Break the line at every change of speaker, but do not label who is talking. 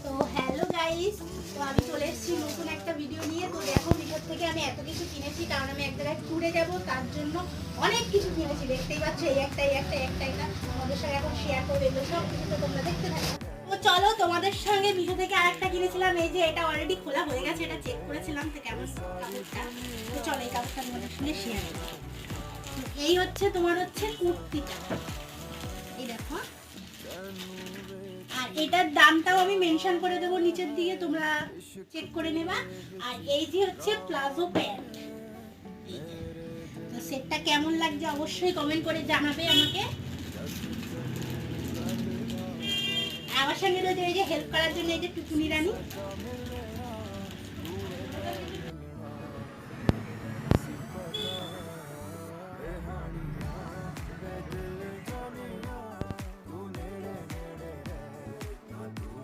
তো hello guys, তো আমি চলে এসেছি নতুন একটা ভিডিও নিয়ে। তো দেখো ভিতর থেকে আমি এত কিছু কিনেছি, কারণ আমি এক জায়গায় ট্যুরে যাব, তার জন্য অনেক কিছু কিনেছি। দেখতেই পাচ্ছ, এই একটা তোমাদের সঙ্গে এখন শেয়ার করে দেবো। সব কিছু তো তোমরা দেখতে থাকো। তো চলো তোমাদের সঙ্গে মিশো থেকে আরেকটা কিনেছিলাম। এই যে এটা অলরেডি খোলা হয়ে গেছে, এটা চেক করেছিলাম তো কেমন কাপড়টা। তো চলো এই কাপড়টা তোমাদের সঙ্গে শেয়ার করবো। এই হচ্ছে তোমার হচ্ছে কুর্তিটা, এই দেখো। আর এটার দামটাও আমি মেনশন করে দেবো নিচের দিকে, তোমরা চেক করে নেবা। আর এই যে হচ্ছে প্লাজো প্যান্ট, তো সেটটা কেমন লাগছে অবশ্যই কমেন্ট করে জানাবে আমাকে। আমার সঙ্গে রয়েছে এই যে হেল্প করার জন্য এই যে টুকুনি রানী।